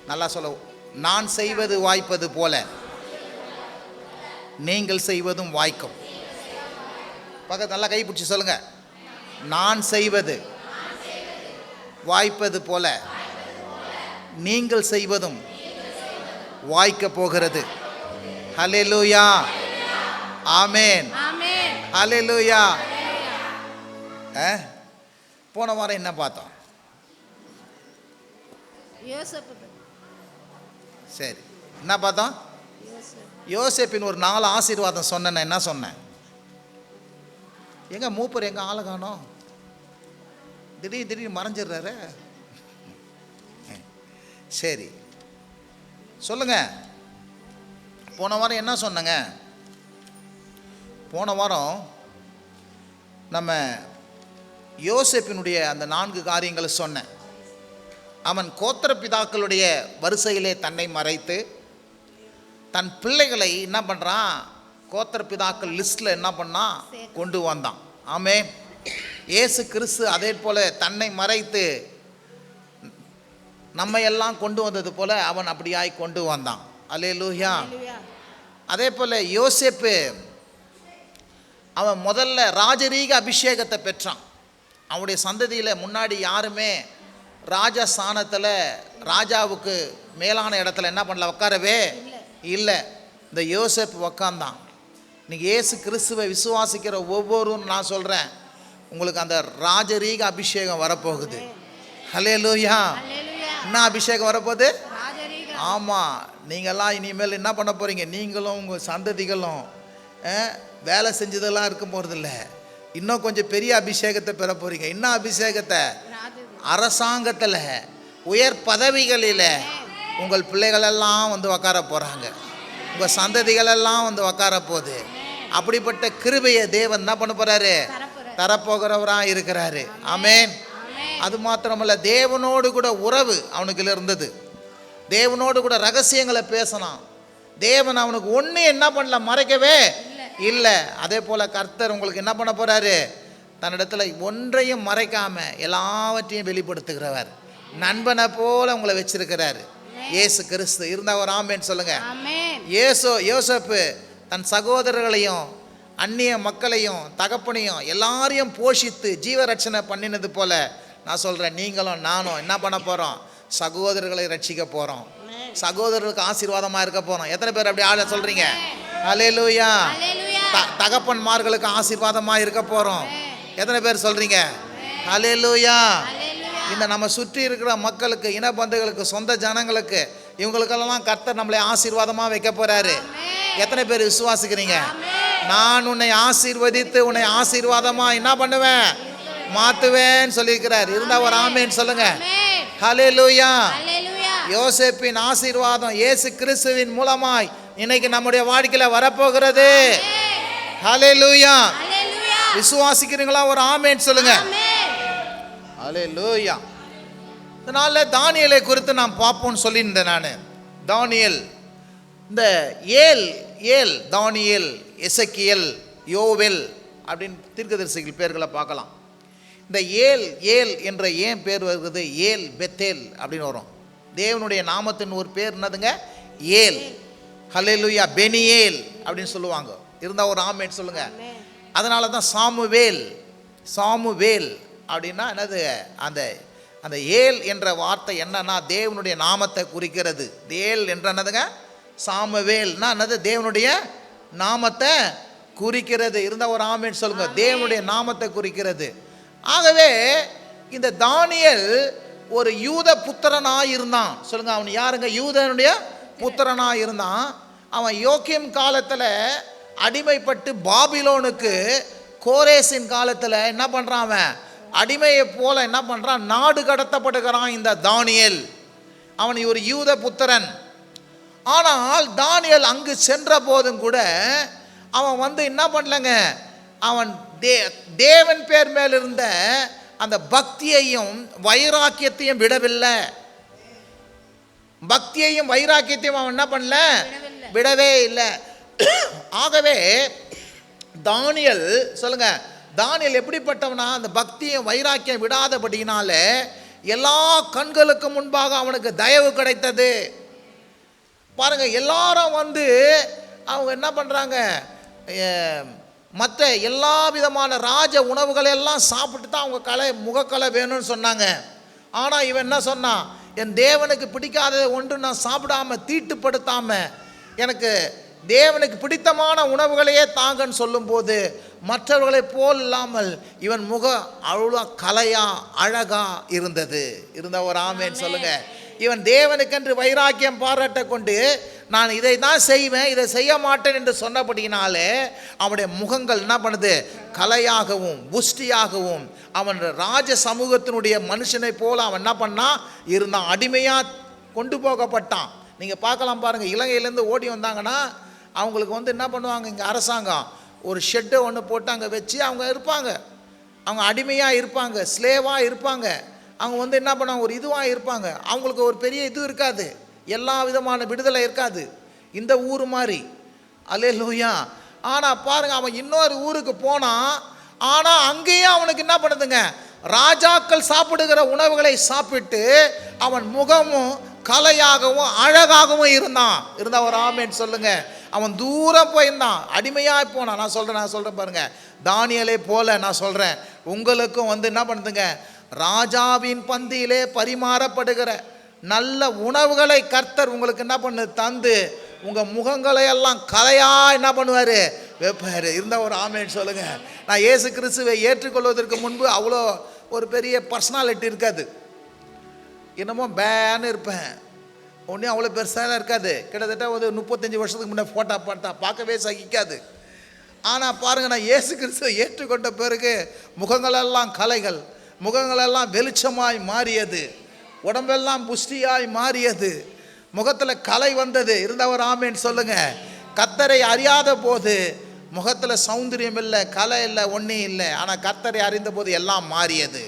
நல்லா சொல்ல, நான் செய்வது வாய்ப்பது போல நீங்கள் செய்வதும் வாய்க்கும். பக்கத்து நல்லா கை பிடிச்சி சொல்லுங்க, நான் செய்வது வாய்ப்பது போல நீங்கள் செய்வதும் வாய்க்க போகிறது. ஹல்லேலூயா, ஆமென், ஹல்லேலூயா. போன வாரம் என்ன பார்த்தோம்? சரி, என்ன பார்த்தோம்? யோசேப்பின் ஒரு 4 ஆசீர்வாதம் சொன்னேன். என்ன சொன்னேன்? எங்க மூப்பர் எங்க ஆளை காணோம், திடீர்னு மறைஞ்சிடுறாரு. சரி சொல்லுங்க, போன வாரம் என்ன சொன்னங்க? போன வாரம் நம்ம யோசேப்பினுடைய அந்த 4 காரியங்களை சொன்னேன். அவன் கோத்திர பிதாக்களுடைய வரிசையிலே தன்னை மறைத்து தன் பிள்ளைகளை என்ன பண்ணுறான், கோத்திர பிதாக்கள் லிஸ்ட்டில் என்ன பண்ணான், கொண்டு வந்தான். ஆமே, இயேசு கிறிஸ்து அதே போல் தன்னை மறைத்து நம்ம எல்லாம் கொண்டு வந்தது போல் அவன் அப்படியாய் கொண்டு வந்தான். அல்லேலூயா. அதே போல் யோசேப்பு அவன் முதல்ல ராஜரீக அபிஷேகத்தை பெற்றான். அவனுடைய சந்ததியில் முன்னாடி யாருமே ராஜா ஸ்தானத்தில் ராஜாவுக்கு மேலான இடத்துல என்ன பண்ணல, உட்காரவே இல்லை. இந்த யோசேப்பு உக்காந்தான். இன்னைக்கு இயேசு கிறிஸ்துவை விசுவாசிக்கிற ஒவ்வொருவரும் நான் சொல்கிறேன், உங்களுக்கு அந்த ராஜரீக அபிஷேகம் வரப்போகுது. ஹல்லேலூயா. என்ன அபிஷேகம் வரப்போகுது? ஆமாம், நீங்கள்லாம் இனிமேல் என்ன பண்ண போகிறீங்க, நீங்களும் உங்கள் சந்ததிகளும் வேலை செஞ்சதெல்லாம் இருக்க போகிறதில்ல, இன்னும் கொஞ்சம் பெரிய அபிஷேகத்தை பெற போகிறீங்க. என்ன அபிஷேகத்தை? அரசாங்கத்தில் உயர் பதவிகளில் உங்கள் பிள்ளைகளெல்லாம் வந்து உக்கார போகிறாங்க, உங்கள் சந்ததிகளெல்லாம் வந்து உக்கார போகுது. அப்படிப்பட்ட கிருபையை தேவன் என்ன பண்ண போகிறாரு, தரப்போகிறவராக இருக்கிறாரு. ஆமென். அது மாத்திரமல்ல, தேவனோடு கூட உறவு அவனுக்கு இருந்தது. தேவனோடு கூட ரகசியங்களை பேசலாம். தேவன் அவனுக்கு ஒன்று என்ன பண்ணல, மறைக்கவே இல்லை. அதே போல் கர்த்தர் உங்களுக்கு என்ன பண்ண போகிறாரு, தன்னிடத்தில் ஒன்றையும் மறைக்காம எல்லாவற்றையும் வெளிப்படுத்துகிறவர். நண்பனை போல உங்களை வச்சிருக்கிறாரு இயேசு கிறிஸ்து. இருந்த ஒரு ஆமேன்னு சொல்லுங்க. யோசேப்பு தன் சகோதரர்களையும் அந்நிய மக்களையும் தகப்பனையும் எல்லாரையும் போஷித்து ஜீவரட்சணை பண்ணினது போல நான் சொல்கிறேன், நீங்களும் நானும் என்ன பண்ண போகிறோம், சகோதரர்களை ரட்சிக்க போகிறோம், சகோதரர்களுக்கு ஆசீர்வாதமாக இருக்க போகிறோம். எத்தனை பேர் அப்படி ஆள சொல்கிறீங்க? ஹல்லேலூயா. தகப்பன்மார்களுக்கு ஆசீர்வாதமாக இருக்க போகிறோம். எத்தனை பேர் சொல்கிறீங்க? ஹல்லேலூயா. இந்த நம்ம சுற்றி இருக்கிற மக்களுக்கு, இனபந்துகளுக்கு, சொந்த ஜனங்களுக்கு, இவங்களுக்கெல்லாம் கர்த்தர் நம்மளை ஆசீர்வாதமாக வைக்க போகிறாரு. எத்தனை பேர் விசுவாசிக்கிறீங்க? நான் உன்னை ஆசீர்வதித்து உன்னை ஆசீர்வாதமாக என்ன பண்ணுவேன், மாற்றுவேன்னு சொல்லியிருக்கிறார். இருந்தால் ஒரு ஆமேன்னு சொல்லுங்க. ஹல்லேலூயா. யோசேப்பின் ஆசீர்வாதம் இயேசு கிறிஸ்துவின் மூலமாய் இன்னைக்கு நம்முடைய வாழ்க்கையில் வரப்போகிறது. ஹல்லேலூயா. விசுவாசிக்கிறீங்களா? ஒரு ஆமேன்னு சொல்லுங்க. ஹல்லேலூயா. இதனால தானியேலை குறித்து நாம் பார்ப்போம்னு சொல்லியிருந்தேன் நான். தானியேல், இந்த ஏல் தானியேல், எசேக்கியேல், யோவேல் அப்படின்னு தீர்க்கதரிசிகள் பேர்களை பார்க்கலாம். இந்த ஏல் என்ற ஏன் பேர் வருகிறது, ஏல் பெத்தேல் அப்படின்னு வரும். தேவனுடைய நாமத்தின் ஒரு பேர் என்னதுங்க, ஏல். ஹல்லேலூயா. பெனியேல் அப்படின்னு சொல்லுவாங்க. இருந்தால் ஒரு ஆமேன் சொல்லுங்க. அதனால தான் சாமுவேல் அப்படின்னா என்னது, அந்த ஏல் என்ற வார்த்தை என்னன்னா தேவனுடைய நாமத்தை குறிக்கிறது. ஏல் என்ற என்னதுங்க, சாமுவேல்னா என்னது, தேவனுடைய நாமத்தை குறிக்கிறது. இருந்தால் ஒரு ஆமேன் சொல்லுங்க. தேவனுடைய நாமத்தை குறிக்கிறது. ஆகவே இந்த தானியேல் ஒரு யூத புத்திரனாக இருந்தான். சொல்லுங்க, அவன் யாருங்க? யூதனுடைய புத்திரனாக இருந்தான். அவன் யோக்கியம் காலத்தில் அடிமைப்பட்டு பாபிலோனுக்கு கோரேசின் காலத்தில் என்ன பண்ணுறான், அவன் அடிமையை போல என்ன பண்ணுறான், நாடு கடத்தப்படுகிறான் இந்த தானியேல். அவன் ஒரு யூத புத்திரன். ஆனால் தானியேல் அங்கு சென்ற போதும் கூட அவன் வந்து என்ன பண்ணலங்க, அவன் தேவன் பேர் மேல் இருந்த அந்த பக்தியையும் வைராக்கியத்தையும் விடவில்லை. பக்தியையும் வைராக்கியத்தையும் அவன் என்ன பண்ணல, விடவே இல்லை. ஆகவே தானியேல் சொல்லுங்க, தானியேல் எப்படிப்பட்டவனா, அந்த பக்தியை வைராக்கியம் விடாதபடினால எல்லா கண்களுக்கு முன்பாக அவனுக்கு தயவு கிடைத்தது. பாருங்க, எல்லாரும் வந்து அவங்க என்ன பண்ணுறாங்க, மற்ற எல்லா விதமான ராஜ உணவுகளை எல்லாம் சாப்பிட்டு தான் அவங்க முகக்கலை வேணும்னு சொன்னாங்க. ஆனால் இவன் என்ன சொன்னான், என் தேவனுக்கு பிடிக்காத ஒன்று நான் சாப்பிடாம தீட்டுப்படுத்தாமல் எனக்கு தேவனுக்கு பிடித்தமான உணவுகளையே தாங்கன்னு சொல்லும்போது மற்றவர்களை போல் இல்லாமல் இவன் முகம் அவ்வளோ கலையா அழகா இருந்தது. இருந்த ஒரு ஆமேன்னு சொல்லுங்க. இவன் தேவனுக்கென்று வைராக்கியம் பாராட்ட கொண்டு நான் இதை தான் செய்வேன், இதை செய்ய மாட்டேன் என்று சொன்னபடினாலே அவனுடைய முகங்கள் என்ன பண்ணுது, கலையாகவும் புஷ்டியாகவும் அவன் ராஜ சமூகத்தினுடைய மனுஷனை போல அவன் என்ன பண்ணான் இருந்தான். அடிமையாக கொண்டு போகப்பட்டான். நீங்கள் பார்க்கலாம் பாருங்கள், இலங்கையிலேருந்து ஓடி வந்தாங்கன்னா அவங்களுக்கு வந்து என்ன பண்ணுவாங்க, இங்கே அரசாங்கம் ஒரு ஷெட்டை ஒன்று போட்டு அங்கே வச்சு அவங்க இருப்பாங்க. அவங்க அடிமையாக இருப்பாங்க, ஸ்லேவாக இருப்பாங்க. அவங்க வந்து என்ன பண்ணுவாங்க, ஒரு இதுவாக இருப்பாங்க. அவங்களுக்கு ஒரு பெரிய இது இருக்காது, எல்லா விதமான விடுதலை இருக்காது இந்த ஊர் மாதிரி. அல்லேலூயா. ஆனால் பாருங்கள், அவன் இன்னொரு ஊருக்கு போனான். ஆனால் அங்கேயும் அவனுக்கு என்ன பண்ணுதுங்க, ராஜாக்கள் சாப்பிடுகிற உணவுகளை சாப்பிட்டு அவன் முகமும் கலையாகவும் அழகாகவும் இருந்தான். ஒரு ஆமேன்னு சொல்லுங்க. அவன் தூரம் போயிருந்தான், அடிமையாக போனான். நான் சொல்கிறேன் பாருங்க, தானியேலை போல நான் சொல்கிறேன், உங்களுக்கும் வந்து என்ன பண்ணுதுங்க, ராஜாவின் பந்தியிலே பரிமாறப்படுகிற நல்ல உணவுகளை கர்த்தர் உங்களுக்கு என்ன பண்ணு தந்து உங்கள் முகங்களை எல்லாம் கலையா என்ன பண்ணுவார், வைப்பார். ஒரு ஆமேன்னு சொல்லுங்க. நான் இயேசு கிறிஸ்துவை ஏற்றுக்கொள்வதற்கு முன்பு அவ்வளோ ஒரு பெரிய பர்சனாலிட்டி இருக்காது, என்னமோ பேன்னு இருப்பேன், ஒன்றும் அவ்வளோ பெருசாக இருக்காது. கிட்டத்தட்ட ஒரு 35 வருஷத்துக்கு முன்னே ஃபோட்டோ பார்த்தா பார்க்கவே சகிக்காது. ஆனால் பாருங்கள், நான் இயேசு கிறிஸ்துவை ஏற்றுக்கொண்ட பிறகு முகங்களெல்லாம் கலைகள், முகங்களெல்லாம் வெளிச்சமாய் மாறியது, உடம்பெல்லாம் புஷ்டியாய் மாறியது, முகத்தில் கலை வந்தது. ஒரு ஆமேன்னு சொல்லுங்க. கர்த்தரை அறியாத போது முகத்தில் சௌந்தரியம் இல்லை, கலை இல்லை, ஒன்றும் இல்லை. ஆனால் கர்த்தரை அறிந்த போது எல்லாம் மாறியது.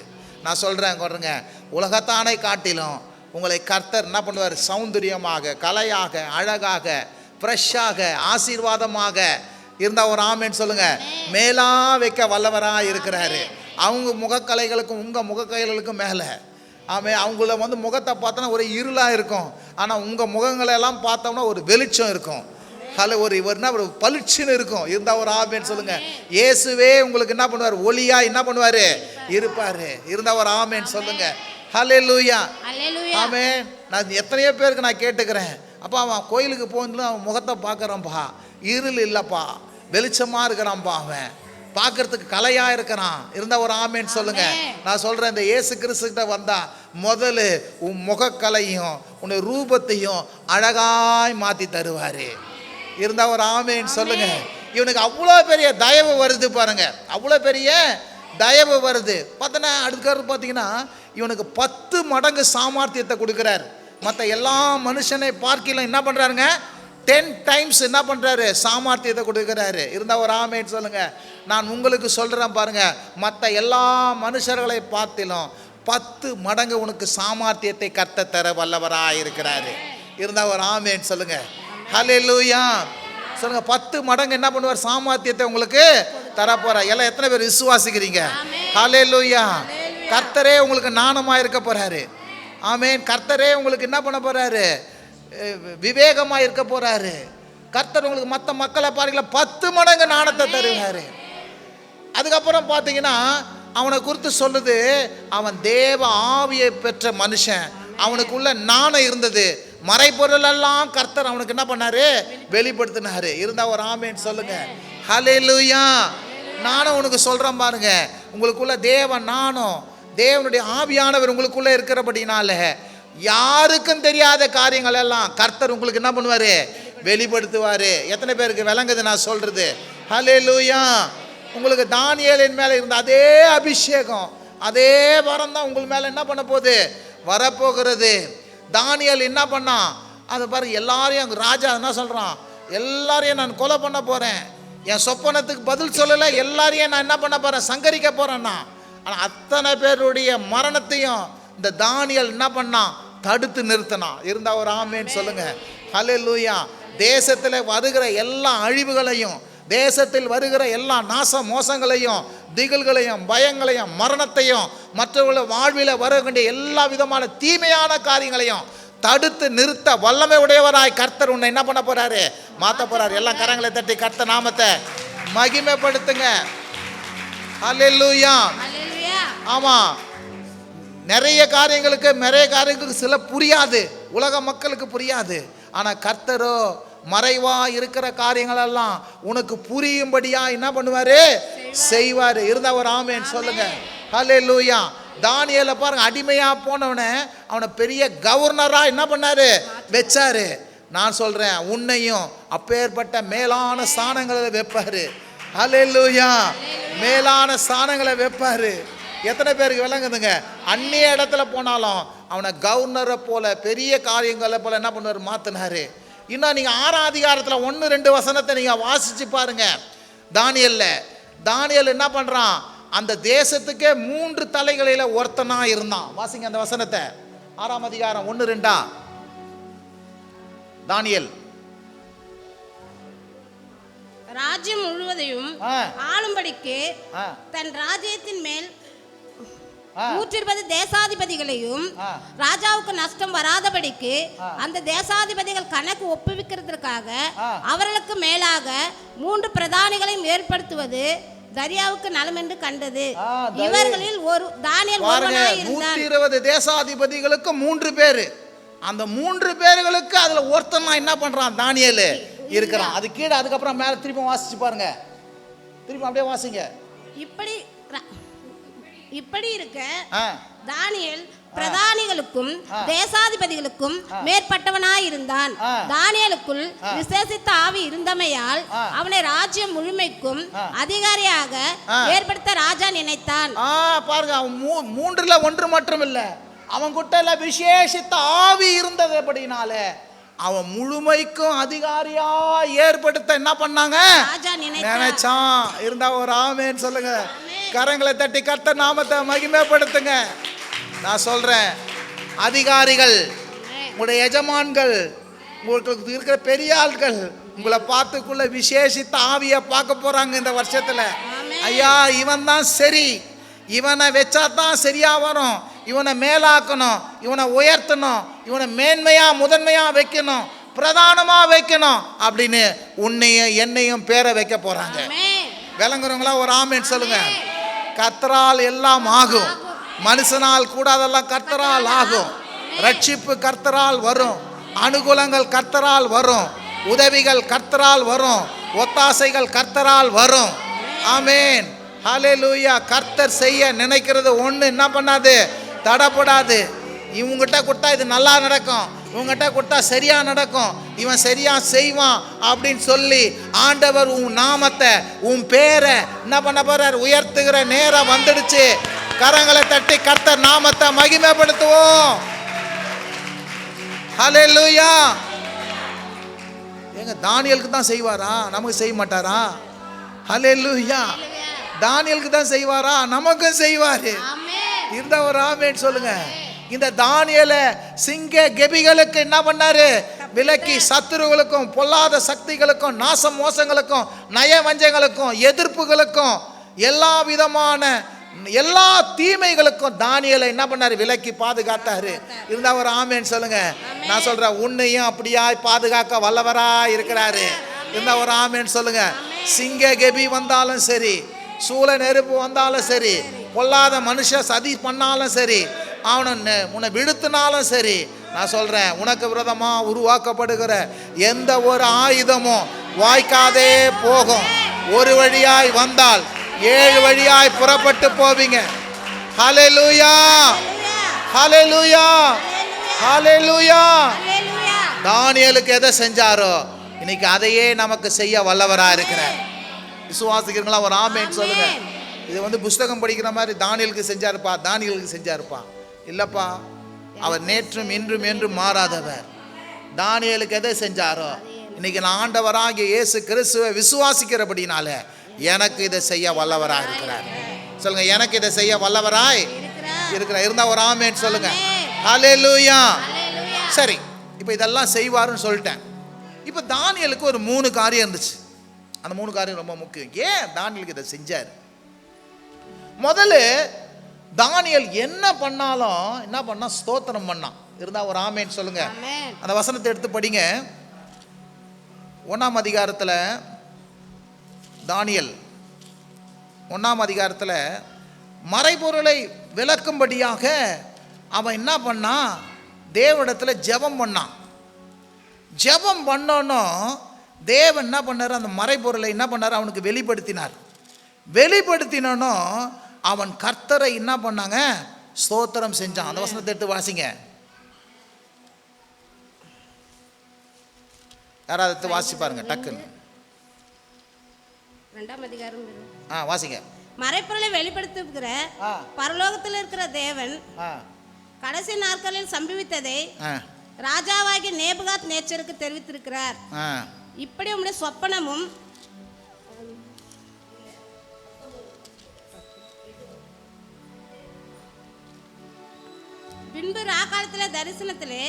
நான் சொல்கிறேன் பாருங்க, உலகத்தானை காட்டிலும் உங்களை கர்த்தர் என்ன பண்ணுவார், சௌந்தரியமாக, கலையாக, அழகாக, ஃப்ரெஷ்ஷாக, ஆசீர்வாதமாக ஒரு ஆமேன்னு சொல்லுங்க, மேலா வைக்க வல்லவராக இருக்கிறாரு. அவங்க முகக்கலைகளுக்கும் உங்கள் முகக்கலைகளுக்கும் மேலே ஆமே. அவங்கள வந்து முகத்தை பார்த்தோன்னா ஒரு இருளாக இருக்கும், ஆனால் உங்கள் முகங்களெல்லாம் பார்த்தோம்னா ஒரு வெளிச்சம் இருக்கும். ஒரு பளிச்சுன்னு இருக்கும். ஒரு ஆமேன்னு சொல்லுங்க. இயேசுவே உங்களுக்கு என்ன பண்ணுவார், ஒளியா என்ன பண்ணுவார் இருப்பார். ஒரு ஆமேன்னு சொல்லுங்க. ஹல்லேலூயா, ஆமென். நான் எத்தனையோ பேருக்கு நான் கேட்டுக்கிறேன், அப்பா அவன் கோயிலுக்கு போகணும், அவன் முகத்தை பார்க்குறான்ப்பா, இருள் இல்லைப்பா, வெளிச்சமாக இருக்கிறான்ப்பா, அவன் பார்க்கறதுக்கு கலையாக இருக்கிறான். ஒரு ஆமேன்னு சொல்லுங்க. நான் சொல்கிறேன், இந்த இயேசு கிறிஸ்துக்கிட்ட வந்தா முதல்ல உன் முகக்கலையும் உன்னை ரூபத்தையும் அழகாய் மாற்றி தருவார். ஒரு ஆமேன்னு சொல்லுங்க. இவனுக்கு அவ்வளோ பெரிய தயவு வருது பாருங்க, அவ்வளோ பெரிய தயவு வருது. பார்த்தோன்னா அடுக்கிறது பார்த்தீங்கன்னா இவனுக்கு 10 மடங்கு சாமர்த்தியத்தை கொடுக்குறாரு. மற்ற எல்லா மனுஷனை பார்க்கலாம் என்ன பண்ணுறாருங்க, 10 டைம்ஸ் என்ன பண்ணுறாரு, சாமர்த்தியத்தை கொடுக்குறாரு. ஒரு ஆமேன்னு சொல்லுங்க. நான் உங்களுக்கு சொல்கிறேன் பாருங்க, மற்ற எல்லா மனுஷர்களை பார்த்திலும் 10 மடங்கு உனக்கு சாமர்த்தியத்தை கர்த்தர் தர வல்லவராக இருக்கிறாரு. ஒரு ஆமேன்னு சொல்லுங்க. ஹல்லேலூயா சொல்லுங்க. 10 மடங்கு என்ன பண்ணுவார், சாமர்த்தியத்தை உங்களுக்கு தரப்போறார். எல்லாம் எத்தனை பேர் விசுவாசிக்கிறீங்க? ஹல்லேலூயா. கர்த்தரே உங்களுக்கு நாணமாக இருக்க போறாரு. ஆமேன். கர்த்தரே உங்களுக்கு என்ன பண்ண போறாரு, விவேகமாக இருக்க போறாரு. கர்த்தர் உங்களுக்கு மற்ற மக்களை பாருங்களா 10 மடங்கு நாணத்தை தருவார். அதுக்கப்புறம் பார்த்தீங்கன்னா அவனை குறித்து சொல்லுது, அவன் தேவ ஆவியை பெற்ற மனுஷன், அவனுக்குள்ள நாணம் இருந்தது, மறைபொருள் எல்லாம் கர்த்தர் அவனுக்கு என்ன பண்ணாரு, வெளிப்படுத்தினாரு. ஒரு ஆமேன்னு சொல்லுங்க. ஹல்லேலூயா. நானும் உனக்கு சொல்கிறேன் பாருங்க, உங்களுக்குள்ள தேவ நாணம், தேவனுடைய ஆவியானவர் உங்களுக்குள்ளே இருக்கிறபடினால யாருக்கும் தெரியாத காரியங்கள் எல்லாம் கர்த்தர் உங்களுக்கு என்ன பண்ணுவார், வெளிப்படுத்துவார். எத்தனை பேருக்கு விளங்குது நான் சொல்கிறது? ஹல்லேலூயா. உங்களுக்கு தானியேலின் மேலே இருந்த அதே அபிஷேகம், அதே வரம் தான் உங்கள் மேலே என்ன பண்ண போகுது, வரப்போகிறது. தானியேல் என்ன பண்ணான், அதை பாருங்க, எல்லாரையும் அங்கே ராஜா என்ன சொல்கிறான், எல்லாரையும் நான் கொலை பண்ண போகிறேன், என் சொப்பனத்துக்கு பதில் சொல்லலை, எல்லாரையும் நான் என்ன பண்ண போகிறேன், சங்கரிக்க போகிறேன்னா. ஆனால் அத்தனை பேருடைய மரணத்தையும் இந்த தானியேல் என்ன பண்ணான், தடுத்து நிறுத்தினான். ஒரு ஆமேன்னு சொல்லுங்க. ஹல்லேலூயா. தேசத்தில் வருகிற எல்லா அழிவுகளையும் தேசத்தில் வருகிற எல்லா நாச மோசங்களையும், திகில்களையும், பயங்களையும், மரணத்தையும், மற்றவர்கள் வாழ்வில் வர வேண்டிய எல்லா விதமான தீமையான காரியங்களையும் தடுத்து நிறுத்த வல்லமை உடையவராய் கர்த்தர் உன்னை என்ன பண்ண போறாரு? மாற்ற போறாரு. எல்லாம் கரங்களை தட்டி கர்த்தர் நாமத்தை மகிமைப்படுத்துங்க. ஹல்லேலூயா. ஆமா, நிறைய காரியங்களுக்கு சில புரியாது, உலக மக்களுக்கு புரியாது. ஆனால் கர்த்தரோ மறைவா இருக்கிற காரியங்கள் எல்லாம் உனக்கு புரியும்படியா என்ன பண்ணுவாரு? செய்வாரு. இருந்த ஒரு ஆமென் சொல்லுங்க. ஹல்லேலூயா. தானியேலை பாருங்க, அடிமையா போனவனை அவனை பெரிய கவர்னரா என்ன பண்ணாரு? வச்சாரு. நான் சொல்றேன், உன்னையும் அப்பேற்பட்ட மேலான ஸ்தானங்களை வைப்பாரு. ஹல்லேலூயா. மேலான ஸ்தானங்களை வைப்பாரு. எத்தனை பேருக்கு விளங்குதுங்க? அந்நிய இடத்துல போனாலும் அவனை கவர்னரை போல பெரிய காரியங்களை போல என்ன பண்ணுவார்? மாத்தினாரு. இன்னும் நீங்க 6ஆம் அதிகாரத்தில் 1-2 வசனத்தை நீங்க வாசிச்சு பாருங்க. தானியேல் என்ன பண்றான்? அந்த தேசத்துக்கே 3 தலைகளில ஒருத்தனா இருந்தான். வாசிங்க அந்த வசனத்தை. 6ஆம் அதிகாரம் 1-2. தானியேல் ராஜ்யம் முழுவதையும் ஆளும்படிக்கு தன் ராஜ்யத்தின் மேல் 120 தேசாதிபதிகளையும் ராஜாவுக்கு நஷ்டம் வராதபடிக்கு அந்த தேசாதிபதிகள் கணக்கு ஒப்புவிக்கிறதுக்காக அவர்களுக்கு மேலாக 3 பிரதானிகளையும் ஏற்படுத்துவது தரியாவுக்கு நலம் என்று கண்டது. இவர்களில் ஒரு தானியேல் ஒருவனாய் இருந்தான். 120 தேசாதிபதிகளுக்கு 3 பேர். அந்த 3 பேர்களுக்கு அதுல ஒருத்தனா என்ன பண்றான்? தானியேல் இருக்கிறான். அது கீழே அதுக்கப்புறம் மேல திருப்பி வாசிச்சு பாருங்க. திருப்பி அப்படியே வாசிங்க. இப்படி இருக்க தானியேல் பிரதானிகளுக்கும் தேசாதிபதிகளுக்கும் மேற்பட்டவனாயிருந்தான். தானியேலுக்குள் விசேஷித்த ஆவி இருந்தமையால் அவனை ராஜ்யம் முழுமைக்கும் அதிகாரியாக ஏற்படுத்த ராஜா நினைத்தான். பாருங்க, அவன் 3ல் 1 மட்டும் இல்ல, அவன் கிட்ட விசேஷித்த ஆவி இருந்தது. அப்படினாலே அவன் முழுமைக்கும் அதிகாரியா ஏற்படுத்த என்ன பண்ணாங்க? நினைச்சான். இருந்தா ஒரு ஆமென் சொல்லுங்க. கரங்களை தட்டி கர்த்தர் நாமத்தை மகிமைப்படுத்துங்க. நான் சொல்றேன், அதிகாரிகள், உங்களுடைய எஜமான்கள், உங்களுக்கு இருக்கிற பெரிய ஆட்கள் உங்களை பார்த்துக்குள்ள விசேஷித்த ஆவியை பார்க்க போறாங்க இந்த வருஷத்துல. ஐயா, இவன் தான் சரி, இவனை வச்சா தான் சரியா வரும், இவனை மேலாக்கணும், இவனை உயர்த்தணும், இவனை மேன்மையா முதன்மையா வைக்கணும், பிரதானமா வைக்கணும் அப்படின்னு உன்னையும் என்னையும் பேரை வைக்க போறாங்க. விளங்குறவங்களா ஒரு ஆமென் சொல்லுங்க. கர்த்தரால் எல்லாம் ஆகும், மனுஷனால் கூடாதெல்லாம் கர்த்தரால் ஆகும். ரட்சிப்பு கர்த்தரால் வரும், அனுகூலங்கள் கர்த்தரால் வரும், உதவிகள் கர்த்தரால் வரும், ஒத்தாசைகள் கர்த்தரால் வரும். ஆமென். ஹல்லேலூயா. கர்த்தர் செய்ய நினைக்கிறது ஒன்று என்ன பண்ணாது? தடப்படாது. இவங்ககிட்ட கொடுத்தா இது நல்லா நடக்கும், இவங்ககிட்ட கொடுத்தா சரியா நடக்கும், இவன் சரியா செய்வான் அப்படின்னு சொல்லி ஆண்டவர் உன் நாமத்தை, உன் பேரை என்ன பண்ண போறார்? உயர்த்துகிற நேரம் வந்துடுச்சு. கரங்களை தட்டி கர்த்தர் நாமத்தை மகிமைப்படுத்துவோம். ஹல்லேலூயா. எங்க தானியேலுக்கு தான் செய்வாரா? நமக்கு செய்ய மாட்டாரா? ஹல்லேலூயா. தானியேலுக்கு தான் செய்வாரா? நமக்கும் செய்வாரு. இந்த ஒரு ஆமென் சொல்லுங்க. இந்த தானியேலை சிங்க கெபிகளுக்கு என்ன பண்ணாரு? விலக்கி சத்துருகளுக்கும் பொல்லாத சக்திகளுக்கும் நாச மோசங்களுக்கும் நயவஞ்சங்களுக்கும் எதிர்ப்புகளுக்கும் எல்லா விதமான எல்லா தீமைகளுக்கும் தானியேலை என்ன பண்ணாரு? விலக்கி பாதுகாத்தாரு. இருந்தா ஒரு ஆமென் சொல்லுங்க. நான் சொல்றேன், உன்னையும் அப்படியாய் பாதுகாக்க வல்லவரா இருக்கிறாரு. இருந்தா ஒரு ஆமென் சொல்லுங்க. சிங்க கெபி வந்தாலும் சரி, சூழ நெருப்பு வந்தாலும் சரி, பொல்லாத மனுஷ சதி பண்ணாலும் சரி, உன்னை விழுத்தினாலும் சரி, நான் சொல்றேன், உனக்கு விரோதமா உருவாக்கப்படுகிற எந்த ஒரு ஆயுதமும் வாய்க்காதே போகும். ஒரு வழியாய் வந்தால் 7 வழியாய் புறப்பட்டு போவீங்க. ஹல்லேலூயா. ஹல்லேலூயா. ஹல்லேலூயா. தானியேலுக்கு எதை செஞ்சாரோ இன்னைக்கு அதையே நமக்கு செய்ய வல்லவரா இருக்கிறார். விசுவாசிக்கிறீங்களா? ஒரு ஆமென் சொல்லுங்க. இது புஸ்தகம் படிக்கிற மாதிரி தானியேலுக்கு செஞ்சாருப்பா, தானியேலுக்கு செஞ்சாருப்பா இல்லப்பா. அவர் நேற்றும் இன்றும் என்றும் மாறாதவர். தானியேலுக்கு எதை செஞ்சாரோ இன்னைக்கு நான் ஆண்டவராகிய இயேசு கிறிஸ்துவை விசுவாசிக்கிறபடினால எனக்கு இதை செய்ய வல்லவராய் இருக்கிறார். சொல்லுங்க, எனக்கு இதை செய்ய வல்லவராய் இருக்கிறார். இருந்தா ஒரு ஆமென் சொல்லுங்க. ஹல்லேலூயா. சரி, இப்போ இதெல்லாம் செய்வாருன்னு சொல்லிட்டேன். இப்போ தானியேலுக்கு ஒரு 3 காரியம் இருந்துச்சு. அந்த 3 காரியம் ரொம்ப முக்கியம். ஏன் தானியேலுக்கு இதை செஞ்சார்? முதல்ல தானியேல் என்ன பண்ணாலும் என்ன பண்ணா? ஸ்தோத்திரம் பண்ணான். இருந்தா ஒரு ஆமேன் சொல்லுங்க. அந்த வசனத்தை எடுத்து படிங்க. 1ஆம் அதிகாரத்தில் தானியேல் 1ஆம் அதிகாரத்தில் மறைபொருளை விளக்கும்படியாக அவன் என்ன பண்ணான்? தேவனிடத்தில் ஜெபம் பண்ணான். ஜெபம் பண்ணோன்னும் தேவன் என்ன பண்ணார்? அந்த மறைபொருளை என்ன பண்ணார்? அவனுக்கு வெளிப்படுத்தினார். வெளிப்படுத்தினோன்னு அவன் கர்த்தரை என்ன பண்ணாங்க? ஸ்தோத்திரம் செஞ்சான். அந்த வசனத்தை எடுத்து வாசிங்க. யாராவது எடுத்து வாசி பாருங்க டக்குன்னு. 2ஆம் அதிகாரம் வாசிங்க. மறைப்பொருளை வெளிப்படுத்துகிற பரலோகத்தில் இருக்கிற தேவன் கடைசி நாட்களில் சம்பவித்ததை ராஜாவாகிய நேபுகாத் நேச்சருக்கு தெரிவித்திருக்கிறார். இப்படி உம்முடைய சொப்பனமும் பின்பு ராக்காலத்திலே தரிசனத்திலே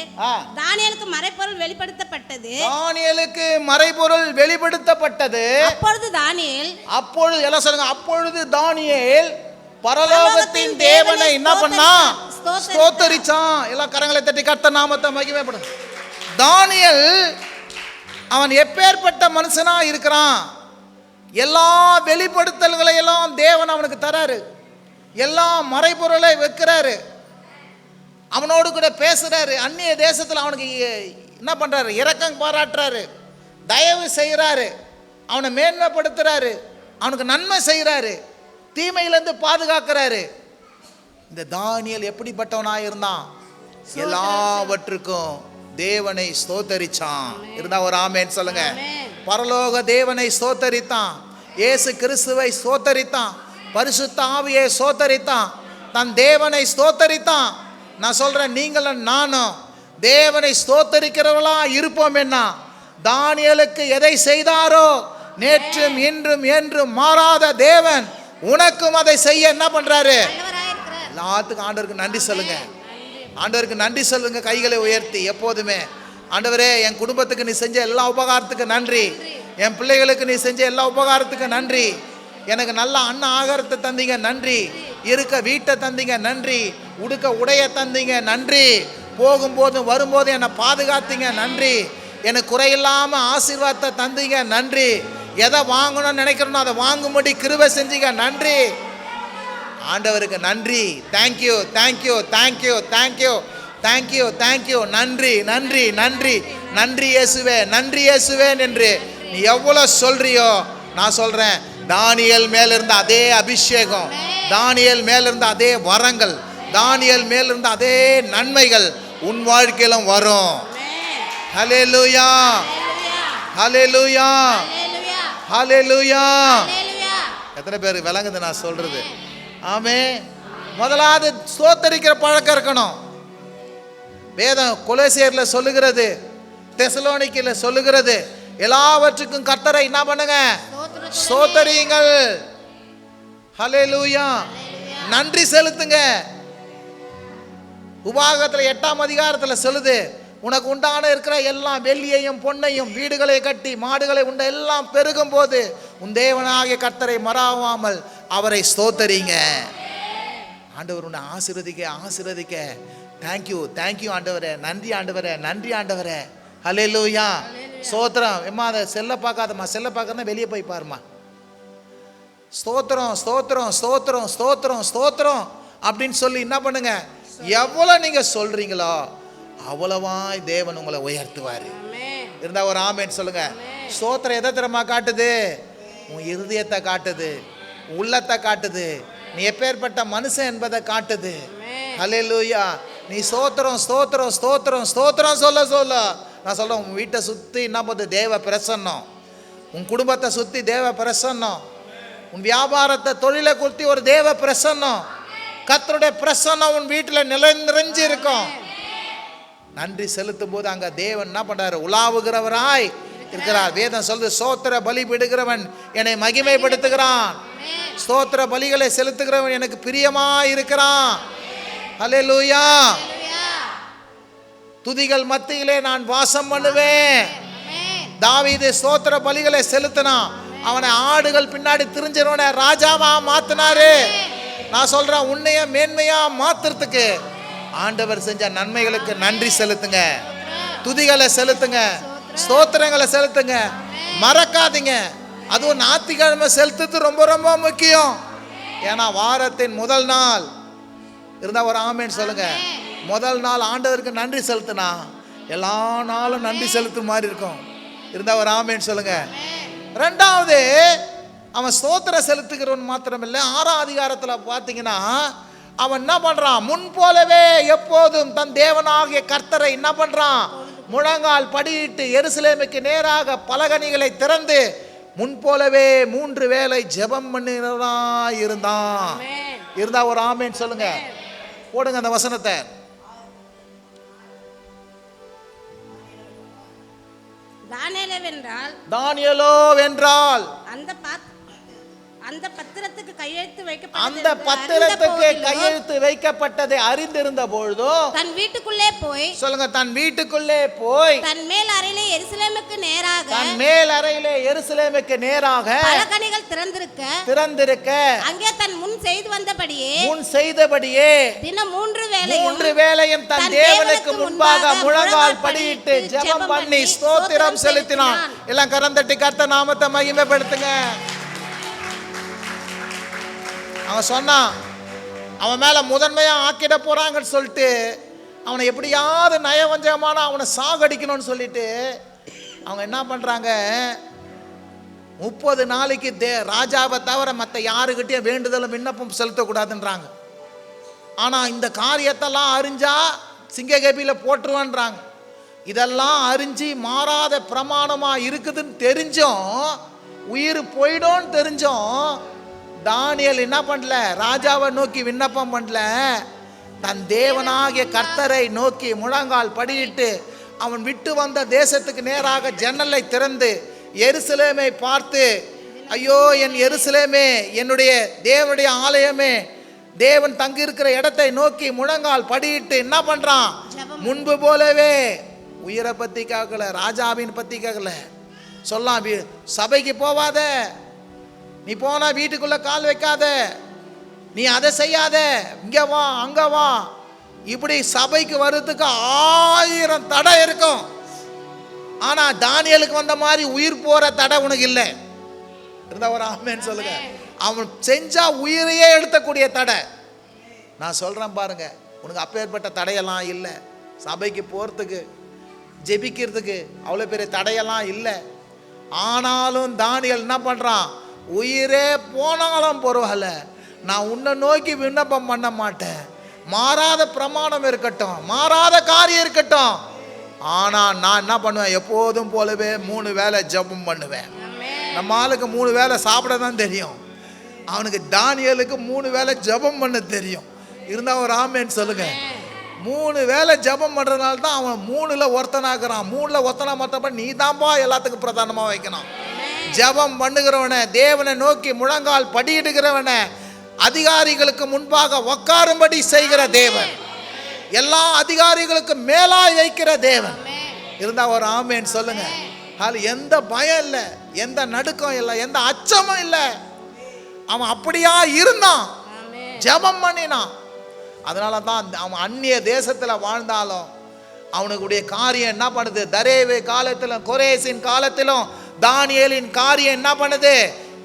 தானியேலுக்கு மறைபொருள் வெளிப்படுத்தப்பட்டது. தானியேலுக்கு மறைபொருள் வெளிப்படுத்தப்பட்டது. அப்பொழுது எல்லாம் சொல்லுங்க. அப்பொழுது தானியேல் பரலோகத்தின் தேவனை என்ன பண்ணா? ஸ்தோத்தரிச்சான். எல்லா கரங்களை தட்டி கர்த்தர் நாமத்தை மகிமைப்படும். தானியேல் அவன் எப்பேற்பட்ட மனுஷனா இருக்கிறான்? எல்லா வெளிப்படுத்தல்களை எல்லாம் தேவன் அவனுக்கு தராரு. எல்லா மறைபொருளை வைக்கிறாரு. அவனோடு கூட பேசுறாரு. அந்நிய தேசத்தில் அவனுக்கு என்ன பண்றாரு? இரக்கம் பாராட்டுறாரு, தயவு செய்கிறாரு, அவனை மேன்மைப்படுத்துறாரு, அவனுக்கு நன்மை செய்கிறாரு, தீமையிலேருந்து பாதுகாக்கிறாரு. இந்த தானியேல் எப்படிப்பட்டவனாக இருந்தான்? எல்லாவற்றுக்கும் தேவனை ஸ்தோத்தரிச்சான். இருந்தா ஒரு ஆமேன் சொல்லுங்க. பரலோக தேவனை ஸ்தோத்தரித்தான். இயேசு கிறிஸ்துவை ஸ்தோத்தரித்தான். பரிசுத்த ஆவியை ஸ்தோத்தரித்தான். தன் தேவனை ஸ்தோத்தரித்தான். நான் சொல்றேன், நீங்களும் நானும் தேவனை ஸ்தோத்தரிக்கிறவளா இருப்போம். என்ன தானியேலுக்கு எதை செய்தாரோ நேற்றும் இன்றும் என்றும் மாறாத தேவன் உனக்கும் அதை செய்ய என்ன பண்றாரு? எல்லாத்துக்கும் ஆண்டவருக்கு நன்றி சொல்லுங்க. ஆண்டவருக்கு நன்றி சொல்லுங்க. கைகளை உயர்த்தி எப்போதுமே, ஆண்டவரே என் குடும்பத்துக்கு நீ செஞ்ச எல்லா உபகாரத்துக்கு நன்றி, என் பிள்ளைகளுக்கு நீ செஞ்ச எல்லா உபகாரத்துக்கு நன்றி, எனக்கு நல்ல அன்ன ஆகாரத்தை தந்தீங்க நன்றி, இருக்க வீட்டை தந்தீங்க நன்றி, உடுக்க உடைய தந்தீங்க நன்றி, போகும்போதும் வரும்போது என்னை பாதுகாத்தீங்க நன்றி, எனக்கு குறையில்லாமல் ஆசீர்வாதத்தை தந்தீங்க நன்றி, எதை வாங்கணும்னு நினைக்கிறோனோ அதை வாங்கும்படி கிருபை செஞ்சீங்க நன்றி. ஆண்டவருக்கு நன்றி. Thank you thank you thank you thank you thank you thank you. நன்றி நன்றி நன்றி நன்றி இயேசுவே, நன்றி இயேசுவேன் என்று நீ எவ்வளோ சொல்றியோ நான் சொல்கிறேன், தானியேல் மேலிருந்த அதே அபிஷேகம், தானியேல் மேலிருந்த அதே வரங்கள், தானியேல் மேலிருந்த அதே நன்மைகள் உன் வாழ்க்கையிலும் வரும். ஹல்லேலூயா ஹல்லேலூயா ஹல்லேலூயா. எத்தனை பேர் விளங்குது நான் சொல்றது? ஆமே. முதலாவது ஸ்தோத்தரிக்கிற பழக்கம் இருக்கணும். வேதம் கொலோசியர்ல சொல்லுகிறது, தெசலோனிக்கேல சொல்லுகிறது, எல்லாவற்றுக்கும் கர்த்தரை என்ன பண்ணுங்க? ஸ்தோத்தரியுங்கள். ஹல்லேலூயா. நன்றி செலுத்துங்க. உபாகமத்தில் 8ஆம் அதிகாரத்தில் சொல்லுது, உனக்கு உண்டான இருக்கிற எல்லாம் வெள்ளியையும் பொன்னையும் வீடுகளை கட்டி மாடுகளை உண்ட எல்லாம் பெருகும் போது உன் தேவனாகிய கர்த்தரை மறவாமல் அவரை ஸ்தோத்தரிங்க. ஆண்டவர் உன்னை ஆசீர்வதிக்க ஆசீர்வதிக்க. தேங்க்யூ தேங்க்யூ ஆண்டவரே, நன்றி ஆண்டவரே, நன்றி ஆண்டவரே. ஹல்லேலூயா. ஸ்தோத்திரம். எம்மா அதை செல்ல பார்க்காதம்மா, செல்ல பார்க்கறதுனா வெளியே போய் பாருமா. ஸ்தோத்திரம் ஸ்தோத்திரம் ஸ்தோத்திரம் ஸ்தோத்திரம் ஸ்தோத்திரம் அப்படின்னு சொல்லி என்ன பண்ணுங்க? எவ்வளோ நீங்க சொல்றீங்களோ அவ்வளவாய் தேவன் உங்களை உயர்த்துவார். இருந்தா ஒரு ஆமேன்னு சொல்லுங்க. ஸ்தோத்திரம் எதை தரமா காட்டுது? உன் இருதயத்தை காட்டுது, உள்ளத்தை காட்டுது, நீ எப்பேற்பட்ட மனுஷன் என்பதை காட்டுது. ஹல்லேலூயா. நீ ஸ்தோத்திரம் ஸ்தோத்திரம் ஸ்தோத்திரம் ஸ்தோத்திரம் சொல்ல சொல்ல நான் சொல்றேன், உன் வீட்டை சுற்றி என்ன பண்ணுது? தேவ பிரசன்னம். உன் குடும்பத்தை சுற்றி தேவ பிரசன்னம். உன் வியாபாரத்தை தொழிலை குறித்து ஒரு தேவ பிரசன்னம், கர்த்தருடைய பிரசன்னம் உன் வீட்டில் நிறைஞ்சு இருக்கும். நன்றி செலுத்தும் போது அங்க தேவன் என்ன பண்றாரு? உலாவுகிறவராய் இருக்கிறார். வேதம் சொல்லுது, ஸ்தோத்திர பலி விடுகிறவன் என்னை மகிமைப்படுத்துகிறான், ஸ்தோத்திர பலிகளை செலுத்துகிறவன் எனக்கு பிரியமாய் இருக்கிறான். ஹல்லேலூயா. துதிகள் மத்தியிலே நான் வாசம் பண்ணுவேன். தாவீது ஸ்தோத்திர பலிகளை செலுத்தினான். அவனை ஆடுகள் பின்னாடி திரிஞ்சவனை ராஜாவா மாத்தினாரு. நான் சொல்றேன், உன்னைய மேன்மையா மாத்துறதுக்கு ஆண்டவர் செஞ்ச நன்மைகளுக்கு நன்றி செலுத்துங்க, துதிகளை செலுத்துங்க, ஸ்தோத்திரங்களை செலுத்துங்க, மறக்காதீங்க. அதுவும் ஞாயிற்றுக்கிழமை செலுத்துறது ரொம்ப ரொம்ப முக்கியம். ஏன்னா வாரத்தின் முதல் நாள் இருந்தா ஒரு ஆமேன்னு சொல்லுங்க. முதல் நாள் ஆண்டவருக்கு நன்றி செலுத்தினா எல்லா நாளும் நன்றி செலுத்தும் மாதிரி இருக்கும். இருந்தா ஒரு ஆமேன்னு சொல்லுங்க. ரெண்டாவது, அவன் ஸ்தோத்திரம் செலுத்துகிறவன் மாத்திரமில்லை, 6ஆம் அதிகாரத்தில் பார்த்தீங்கன்னா அவன் என்ன பண்றான், முன் போலவே எப்போதும் தன் தேவனாகிய கர்த்தரை என்ன பண்றான், முழங்கால் படியிட்டு எருசலேமுக்கு நேராக பலகணிகளை திறந்து முன் போலவே 3 வேளை ஜெபம் பண்ணுகிறவனா இருந்தான். இருந்தா ஒரு ஆமேன் சொல்லுங்க. போடுங்க அந்த வசனத்தை. தானியேலோ வென்றால் அந்த பத்திரத்துக்கு கையெழுத்து வைக்கப்பட்டதை அறிந்திருந்த பொழுதும் தன் வீட்டுக்குள்ளே போய், சொல்லுங்க, தன் வீட்டுக்குள்ளே போய் தன் மேல் அறையிலே எருசலேமுக்கு நேராக பலகணிகள் திறந்திருக்க அங்கே தன் முன் செய்தபடியே தினம் 3 வேளையும் தன் தேவனுக்கு முன்பாக முழங்கால் படியிட்டு ஜெபம் பண்ணி ஸ்தோத்திரம் செலுத்தினான். எல்லாம் கரந்தட்டி கர்த்தர் நாமத்தை மகிமைப்படுத்துங்க. அவன் சொன்னான், அவன் மேல முதன்மையா ஆக்கிட போறாங்கன்னு சொல்லிட்டு அவனை எப்படியாவது நயவஞ்சகமான அவனை சாகடிக்கணும்னு சொல்லிட்டு அவங்க என்ன பண்றாங்க, 30 நாளைக்கு ராஜாவை தவிர மற்ற யாருக்கிட்டையும் வேண்டுதலும் விண்ணப்பம் செலுத்தக்கூடாதுன்றாங்க. ஆனா இந்த காரியத்தெல்லாம் அறிஞ்சா சிங்ககேபியில போட்டுருவான்றாங்க. இதெல்லாம் அறிஞ்சு மாறாத பிரமாணமா இருக்குதுன்னு தெரிஞ்சும், உயிர் போயிடும்னு தெரிஞ்சும் தானியேல் என்ன பண்ணல, ராஜாவை நோக்கி விண்ணப்பம் பண்ணல, தன் தேவனாகிய கர்த்தரை நோக்கி முழங்கால் படியிட்டு அவன் விட்டு வந்த தேசத்துக்கு நேராக ஜன்னலை திறந்து எருசலேமை பார்த்து, ஐயோ என் எருசலேமே, என்னுடைய தேவனுடைய ஆலயமே, தேவன் தங்கியிருக்கிற இடத்தை நோக்கி முழங்கால் படியிட்டு என்ன பண்றான், முன்பு போலவே உயிரை பத்தி கேட்கல, ராஜாவின் பத்தி கேட்கல. சொல்லலாம், சபைக்கு போவாத, நீ போனா வீட்டுக்குள்ள கால் வைக்காத, நீ அதை செய்யாத, இங்க வா அங்க வா, இப்படி சபைக்கு வர்றதுக்கு 1000 தடை இருக்கும். ஆனா தானியேலுக்கு வந்த மாதிரி உயிர் போற தடை உனக்கு இல்லை. இருந்தா ஒரு ஆமென் சொல்லுங்க. அவன் செஞ்சா உயிரையே எடுத்தக்கூடிய தடை. நான் சொல்றேன் பாருங்க, உனக்கு அப்பேற்பட்ட தடையெல்லாம் இல்லை. சபைக்கு போறதுக்கு ஜெபிக்கிறதுக்கு அவ்வளோ பெரிய தடையெல்லாம் இல்லை. ஆனாலும் தானியேல் என்ன பண்றான், உயிரே போனாலும் பரவாயில்ல, நான் உன்னை நோக்கி விண்ணப்பம் பண்ண மாட்டேன், மாறாத பிரமாணம் இருக்கட்டும், மாறாத காரியம் இருக்கட்டும், ஆனா நான் என்ன பண்ணுவேன், எப்போதும் போலவே 3 வேளை ஜெபம் பண்ணுவேன். நம்ம ஆளுக்கு 3 வேளை சாப்பிட தான் தெரியும், அவனுக்கு தானியேலுக்கு 3 வேளை ஜெபம் பண்ண தெரியும். இருந்தா ஒரு ஆமென் சொல்லுங்க. 3 வேளை ஜெபம் பண்றதுனால தான் அவன் 3ல் ஒருத்தனாக்குறான். 3ல் ஒருத்தனா மற்றபடி நீ தான்ப்பா எல்லாத்துக்கும் பிரதானமா வைக்கணும். ஜெபம் பண்ணுகிறவனை, தேவனை நோக்கி முழங்கால் படியிடுகிறவனை அதிகாரிகளுக்கு முன்பாக உட்காரும்படி செய்கிற தேவன், எல்லா அதிகாரிகளுக்கும் மேலாய் வைக்கிற தேவன். இருந்தா ஒரு ஆமென் சொல்லுங்க. அது எந்த பயம் இல்லை, எந்த நடுக்கம் இல்லை, எந்த அச்சமும் இல்லை. அவன் அப்படியா இருந்தான், ஜெபம் பண்ணினான். அதனால தான் அவன் அந்நிய தேசத்தில் வாழ்ந்தாலும் அவனுக்குடைய காரியம் என்ன பண்ணுது, தரேவு காலத்திலும் கொரேசின் காலத்திலும் தானியேலின் காரியம் என்ன பண்ணுது,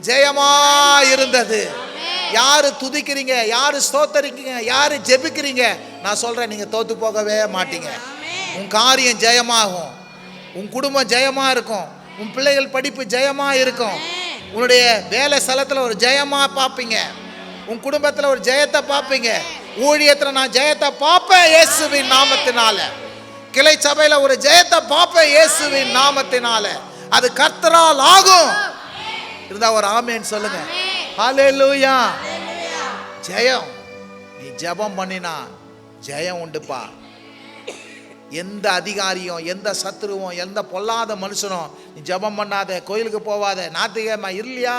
ஜெயமா இருந்தது. யாரு துதிக்கிறீங்க, யாரு ஸ்தோத்தரிக்கிறீங்க, யாரு ஜெபிக்கிறீங்க, நான் சொல்றேன், நீங்க தோத்து போகவே மாட்டீங்க. உன் காரியம் ஜெயமாகும், உன் குடும்பம் ஜெயமா இருக்கும், உன் பிள்ளைகள் படிப்பு ஜெயமா இருக்கும், உன்னுடைய வேலை ஸ்தலத்தில் ஒரு ஜெயமா பார்ப்பீங்க, உன் குடும்பத்தில் ஒரு ஜெயத்தை பார்ப்பீங்க, ஊழியத்தில் நான் ஜெயத்தை பார்ப்பேன் இயேசுவின் நாமத்தினால, கிளை சபையில் ஒரு ஜெயத்தை பார்ப்பேன் இயேசுவின் நாமத்தினால. அது கர்த்தரால் ஆகும். இருந்தா ஒரு ஆமென் சொல்லுங்க. ஹல்லேலூயா. ஜெயம், நீ ஜெபம் பண்ணினா ஜெயம் உண்டுப்பா. எந்த அதிகாரியும், எந்த சத்துருவும், எந்த பொல்லாத மனுஷனும் நீ ஜெபம் பண்ணாத, கோயிலுக்கு போவாத, ஞாயிற்றுக்கிழமை இல்லையா,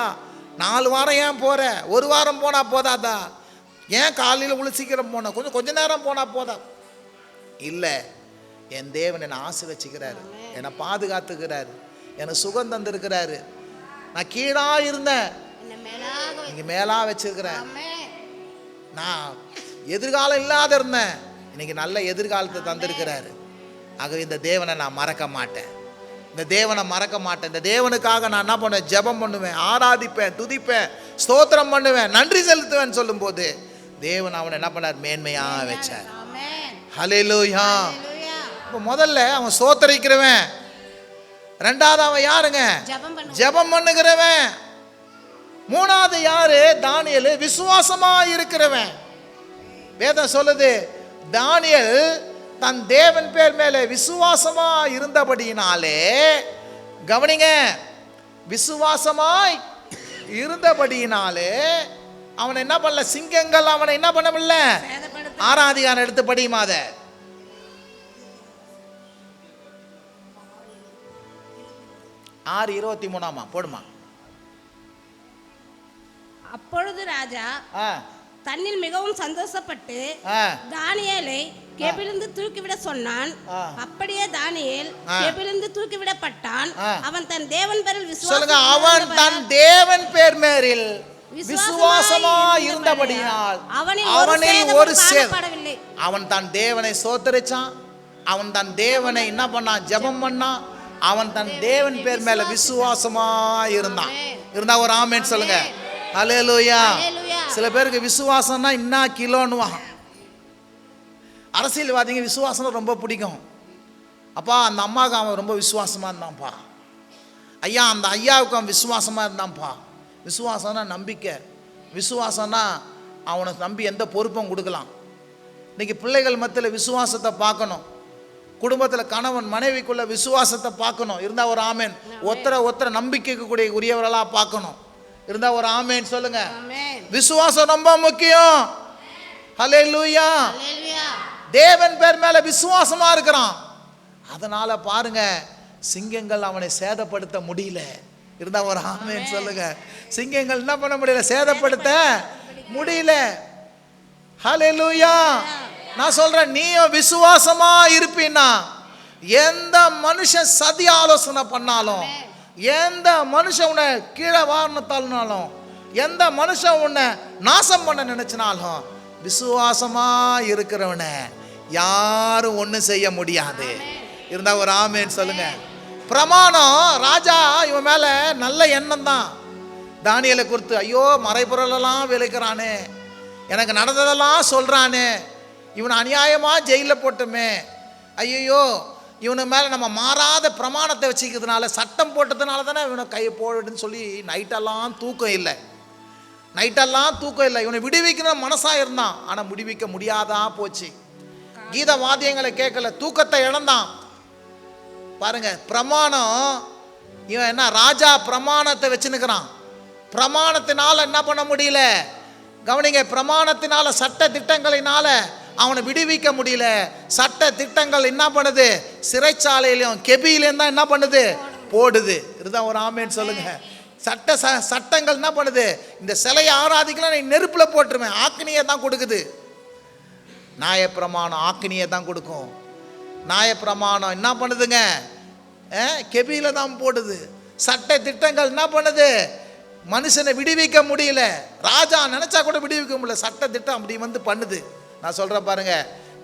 4 வாரம் ஏன் போற, 1 வாரம் போனா போதாதா, ஏன் காலையில் உள்ள சீக்கிரம் போன, கொஞ்ச நேரம் போனா போதா இல்லை. என் தேவன் என்னை ஆசீர்வதிக்கிறாரு, என்னை பாதுகாத்துக்கிறாரு, எனக்கு சுகம் தந்திருக்கிறாரு. நான் கீழா இருந்தேன், நீங்க மேலா வச்சிருக்கிறேன். நான் எதிர்காலம் இல்லாத இருந்தேன், இன்னைக்கு நல்ல எதிர்காலத்தை தந்திருக்கிறாரு. ஆகவே இந்த தேவனை நான் மறக்க மாட்டேன், இந்த தேவனை மறக்க மாட்டேன். இந்த தேவனுக்காக நான் என்ன பண்ணுவேன்? ஜெபம் பண்ணுவேன், ஆராதிப்பேன், துதிப்பேன், ஸ்தோத்திரம் பண்ணுவேன், நன்றி செலுத்துவேன். சொல்லும்போது தேவன் அவனை என்ன பண்ணார்? மேன்மையா வச்சார். ஹல்லேலூயா. இப்போ முதல்ல அவன் ஸ்தோத்தரிக்கிறவன், ரெண்டாவது அவன் யாருங்க? ஜெபம் பண்ணுகிறவன். மூணாவது யாரு? தானியேல் விசுவாசமா இருக்கிறவன். வேதம் சொல்லுது, தானியேல் தன் தேவன் பேர் மேலே விசுவாசமா இருந்தபடியினாலே, கவனிங்க, விசுவாசமாய் இருந்தபடியினாலே அவன் என்ன பண்ணல? சிங்கங்கள் அவனை என்ன பண்ணவில்ல? ஆராதிகாரம் எடுத்து படியுமா? அத 6:23 போடுமா? அப்பொழுது ராஜா தன்னில் மிகவும் சந்தோஷப்பட்டு தானியேலை கெபிலிருந்து தூக்கிவிட சொன்னான். அப்படியே தானியேல் கெபிலிருந்து தூக்கிவிடப்பட்டான். அவன் தன் தேவன் பேரில் விசுவாசமா இருந்தபடியால் அவனில் ஒரு சேதப்படவில்லை. அவன் தன் தேவனை ஸ்தோத்திரிச்சான், அவன் தன் தேவனை என்ன பண்ணான்? ஜெபம் பண்ணான். அவன் தன் தேவன் பேர் மேல விசுவாசமா இருந்தான். இருந்தா ஒரு ஆமென் சொல்லுங்க. ஹல்லேலூயா. சில பேருக்கு விசுவாசம்னா இன்னா கிலோன்னுவான். அரசியல்வாதிங்க விசுவாசம் ரொம்ப பிடிக்கும். அப்பா அந்த அம்மாவுக்கு அவன் ரொம்ப விசுவாசமாக இருந்தான்ப்பா, ஐயா அந்த ஐயாவுக்கு அவன் விசுவாசமாக இருந்தான்ப்பா. விசுவாசம்னா நம்பிக்கை, விசுவாசம்னா அவனை நம்பி எந்த பொறுப்பும் கொடுக்கலாம். இன்றைக்கி பிள்ளைகள் மத்தியில் விசுவாசத்தை பார்க்கணும், குடும்பத்தில் கணவன் மனைவிக்குள்ள விசுவாசத்தை பார்க்கணும். இருந்தால் ஒரு ஆமேன். ஒருத்தரை நம்பிக்கைக்கு கூடிய உரியவர்களாக பார்க்கணும். இருந்தால் ஒரு ஆமேன் சொல்லுங்க. விசுவாசம் ரொம்ப முக்கியம். ஹல்லேலூயா. தேவன் பேர் மேல விசுவாசமா இருக்கிறான். அதனால பாருங்க, சிங்கங்கள் அவனை சேதப்படுத்த முடியல. இருந்தா ஒரு ஆமென் சொல்லுங்க. சிங்கங்கள் என்ன பண்ண முடியல? சேதப்படுத்த முடியல. ஹல்லேலூயா. நான் சொல்றேன், நீயும் விசுவாசமா இருப்பீன்னா எந்த மனுஷன் சதி ஆலோசனை பண்ணாலும், எந்த மனுஷன் உன்னை கீழே வாரணத்தாலும், எந்த மனுஷன் உன்னை நாசம் பண்ண நினைச்சினாலும், விசுவாசமா இருக்கிறவன யாரும் ஒன்றும் செய்ய முடியாது. இருந்தா ஒரு ஆமேன் சொல்லுங்க. பிரமாணம், ராஜா இவன் மேல நல்ல எண்ணம் தான். தானியேலை குறித்து, ஐயோ மறைபொருளெல்லாம் விளைக்கிறானே, எனக்கு நடந்ததெல்லாம் சொல்றானே, இவனை அநியாயமா ஜெயிலில் போட்டோமே, ஐயோ இவனு மேலே நம்ம மாறாத பிரமாணத்தை வச்சுக்கிறதுனால, சட்டம் போட்டதுனால தானே இவனை கையை போடுன்னு சொல்லி நைட்டெல்லாம் தூக்கம் இல்லை. இவனை விடுவிக்கணும் மனசாக இருந்தான், ஆனால் விடுவிக்க முடியாதா போச்சு. கீத வாத்தியங்களை கேட்கல, தூக்கத்தை இழந்தான். பாருங்க, பிரமாணம், இவன் என்ன ராஜா பிரமாணத்தை வச்சுன்னுக்கிறான். பிரமாணத்தினால என்ன பண்ண முடியல? கவனிங்க, பிரமாணத்தினால சட்ட திட்டங்களினால அவனை விடுவிக்க முடியல. சட்ட திட்டங்கள் என்ன பண்ணுது? சிறைச்சாலையிலையும் கெபியிலையும் தான் என்ன பண்ணுது? போடுது. இதுதான் ஒரு ஆமேன்னு சொல்லுங்க. சட்டங்கள் என்ன பண்ணுது? இந்த சிலையை ஆராதிக்கலாம், நீ நெருப்பில் போட்டுருவேன், ஆக்கினியை தான் கொடுக்குது. நியாயப்பிரமாணம் ஆக்கினியை தான் கொடுக்கும். நியாயப்பிரமாணம் என்ன பண்ணுதுங்க? கெபியில தான் போடுது. சட்ட திட்டங்கள் என்ன பண்ணுது? மனுஷனை விடுவிக்க முடியல. ராஜா நினைச்சா கூட விடுவிக்க முடியல. சட்ட திட்டம் அப்படி வந்து பண்ணுது. நான் சொல்றேன் பாருங்க,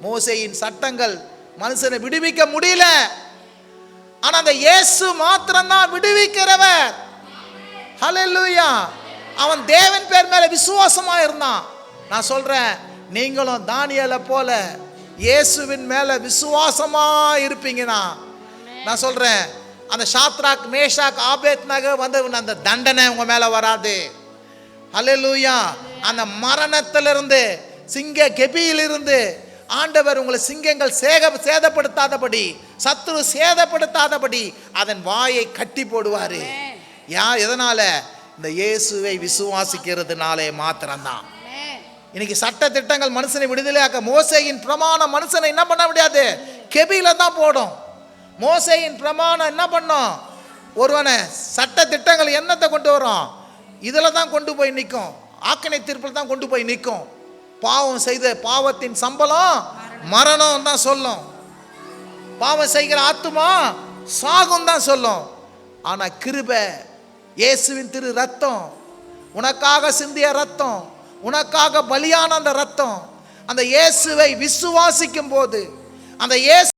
மோசேயின் சட்டங்கள் மனுஷனை விடுவிக்க முடியல. ஆனா அந்த இயேசு மாத்திரம்தான் விடுவிக்கிறவர். ஹல்லேலூயா. அவன் தேவன் பேர் மேல விசுவாசமா இருந்தான். நான் சொல்றேன், நீங்களும் தானியேலை போல இயேசுவின் மேல விசுவாசமா இருப்பீங்கன்னா, நான் சொல்றேன், அந்த ஷாத்ராக் மேஷாக் ஆபேத்நேகோ வந்து அந்த தண்டனை உங்க மேல வராது. ஹல்லேலூயா. அந்த மரணத்திலிருந்து, சிங்க கெபியிலிருந்து ஆண்டவர் உங்களை சிங்கங்கள் சேதப்படுத்தாதபடி, சத்துரு சேதப்படுத்தாதபடி அதன் வாயை கட்டி போடுவாரு. எதனால? இந்த இயேசுவை விசுவாசிக்கிறதுனாலே மாத்திரம்தான். இன்னைக்கு சட்ட திட்டங்கள் மனுஷனை விடுதலையாக்க, மோசேயின் பிரமாணம் மனுஷனை என்ன பண்ண முடியாது? கெபியில தான் போடும். மோசேயின் பிரமாணம் என்ன பண்ணும்? ஒருவனை சட்ட திட்டங்கள் என்னத்தை கொண்டு வரும்? இதில் தான் கொண்டு போய் நிற்கும். ஆக்கினை தீர்ப்பில் தான் கொண்டு போய் நிற்கும். பாவம் செய்த பாவத்தின் சம்பளம் மரணம் தான் சொல்லும். பாவம் செய்கிற ஆத்துமா சாகும் தான் சொல்லும். ஆனால் கிருபை இயேசுவின் திரு ரத்தம், உனக்காக சிந்திய ரத்தம், உனக்காக பலியான அந்த ரத்தம், அந்த இயேசுவை விசுவாசிக்கும் போது, அந்த இயேசு